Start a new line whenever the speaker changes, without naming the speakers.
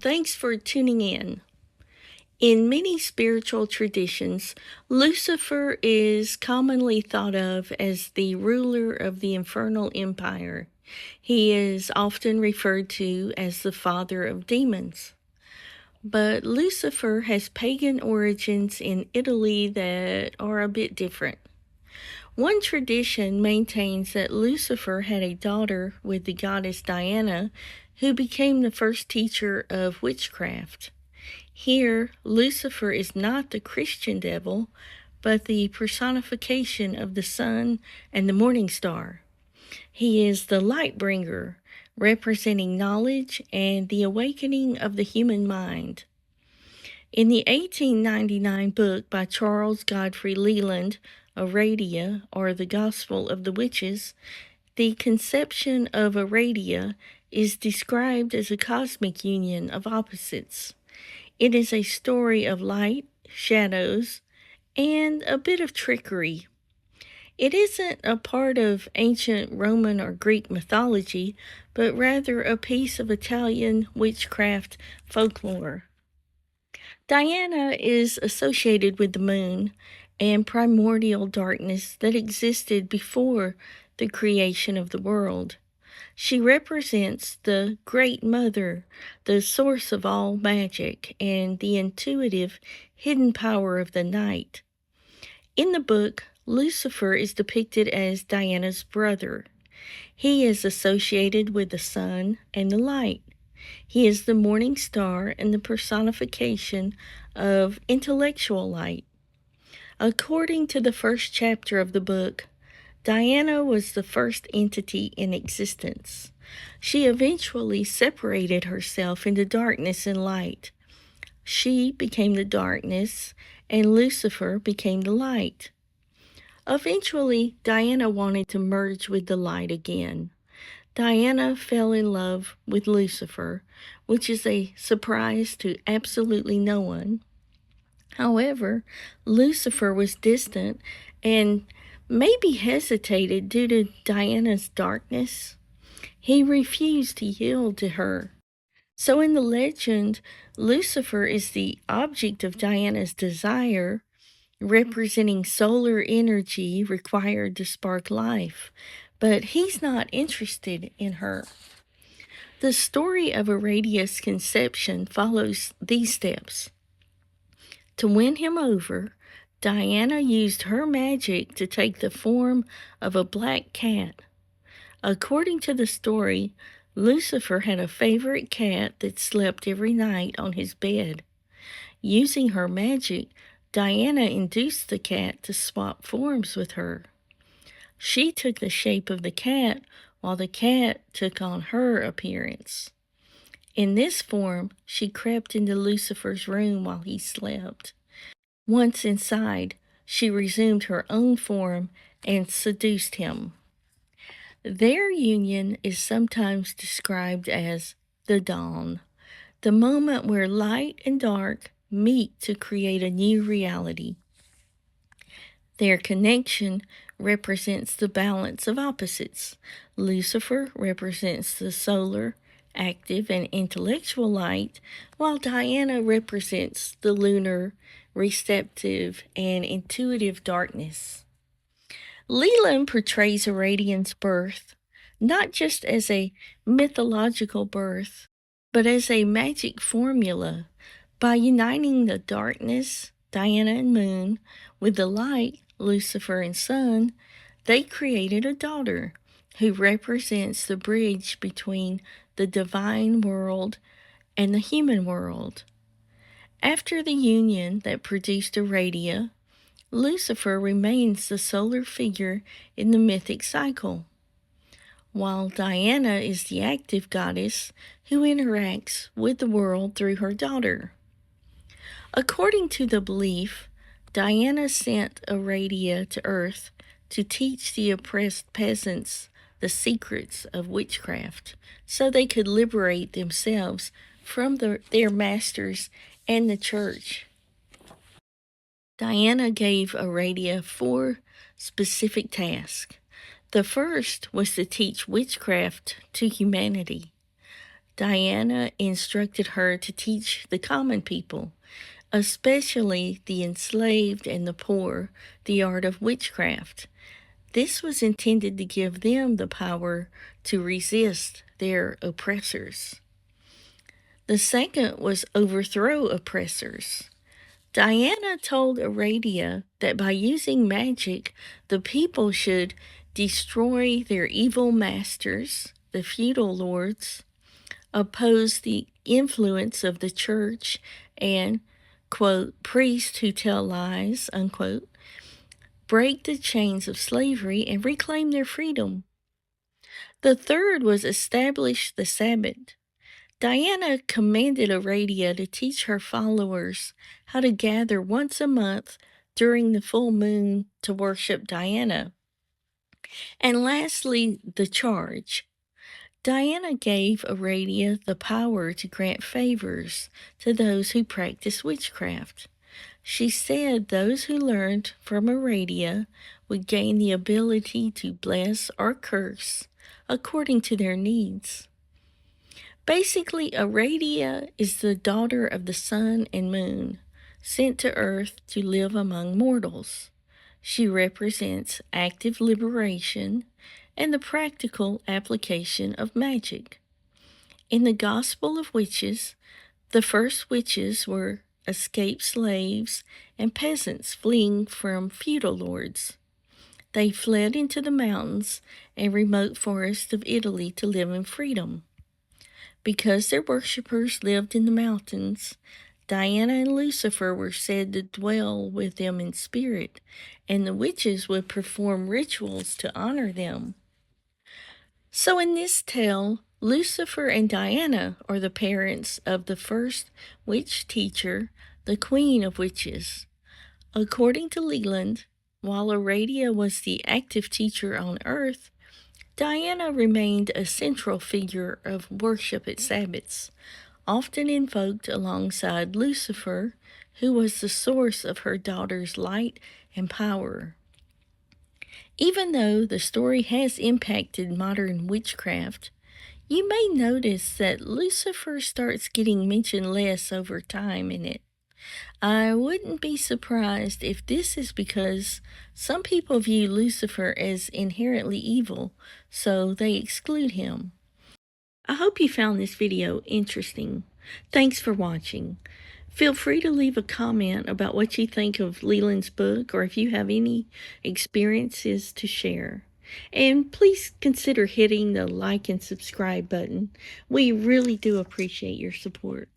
thanks for tuning in. In many spiritual traditions, Lucifer is commonly thought of as the ruler of the infernal empire. He is often referred to as the father of demons. But Lucifer has pagan origins in Italy that are a bit different. One tradition maintains that Lucifer had a daughter with the goddess Diana, who became the first teacher of witchcraft. Here, Lucifer is not the Christian devil, but the personification of the sun and the morning star. He is the light bringer, representing knowledge and the awakening of the human mind. In the 1899 book by Charles Godfrey Leland, Aradia, or the Gospel of the Witches, the conception of Aradia is described as a cosmic union of opposites. It is a story of light, shadows, and a bit of trickery. It isn't a part of ancient Roman or Greek mythology, but rather a piece of Italian witchcraft folklore. Diana is associated with the moon and primordial darkness that existed before the creation of the world. She represents the Great Mother, the source of all magic, and the intuitive, hidden power of the night. In the book, Lucifer is depicted as Diana's brother. He is associated with the sun and the light. He is the morning star and the personification of intellectual light. According to the first chapter of the book, Diana was the first entity in existence. She eventually separated herself into darkness and light. She became the darkness, and Lucifer became the light. Eventually, Diana wanted to merge with the light again. Diana fell in love with Lucifer, which is a surprise to absolutely no one. However, Lucifer was distant and maybe hesitated due to Diana's darkness. He refused to yield to her. So in the legend, Lucifer is the object of Diana's desire, representing solar energy required to spark life, but he's not interested in her. The story of Aradia's conception follows these steps. To win him over, Diana used her magic to take the form of a black cat. According to the story, Lucifer had a favorite cat that slept every night on his bed. Using her magic, Diana induced the cat to swap forms with her. She took the shape of the cat, while the cat took on her appearance. In this form, she crept into Lucifer's room while he slept. Once inside, she resumed her own form and seduced him. Their union is sometimes described as the dawn, the moment where light and dark meet to create a new reality. Their connection represents the balance of opposites. Lucifer represents the solar, active, and intellectual light, while Diana represents the lunar, receptive, and intuitive darkness. Leland portrays Aradian's birth not just as a mythological birth, but as a magic formula. By uniting the darkness, Diana and moon, with the light, Lucifer and sun, they created a daughter who represents the bridge between the divine world and the human world. After the union that produced Aradia, Lucifer remains the solar figure in the mythic cycle, while Diana is the active goddess who interacts with the world through her daughter. According to the belief, Diana sent Aradia to Earth to teach the oppressed peasants the secrets of witchcraft so they could liberate themselves from their masters and the church. Diana gave Aradia 4 specific tasks. The first was to teach witchcraft to humanity. Diana instructed her to teach the common people, especially the enslaved and the poor, the art of witchcraft. This was intended to give them the power to resist their oppressors. The second was overthrow oppressors. Diana told Aradia that by using magic, the people should destroy their evil masters, the feudal lords, oppose the influence of the church and, quote, priests who tell lies, unquote, break the chains of slavery and reclaim their freedom. The third was establish the Sabbath. Diana commanded Aradia to teach her followers how to gather once a month during the full moon to worship Diana. And lastly, the charge. Diana gave Aradia the power to grant favors to those who practice witchcraft. She said those who learned from Aradia would gain the ability to bless or curse according to their needs. Basically, Aradia is the daughter of the sun and moon, sent to earth to live among mortals. She represents active liberation and the practical application of magic. In the Gospel of Witches, the first witches were escaped slaves and peasants fleeing from feudal lords. They fled into the mountains and remote forests of Italy to live in freedom. Because their worshippers lived in the mountains, Diana and Lucifer were said to dwell with them in spirit, and the witches would perform rituals to honor them. So in this tale, Lucifer and Diana are the parents of the first witch teacher, the Queen of Witches. According to Leland, while Aradia was the active teacher on earth, Diana remained a central figure of worship at Sabbaths, often invoked alongside Lucifer, who was the source of her daughter's light and power. Even though the story has impacted modern witchcraft, you may notice that Lucifer starts getting mentioned less over time in it. I wouldn't be surprised if this is because some people view Lucifer as inherently evil, so they exclude him. I hope you found this video interesting. Thanks for watching. Feel free to leave a comment about what you think of Leland's book or if you have any experiences to share. And please consider hitting the like and subscribe button. We really do appreciate your support.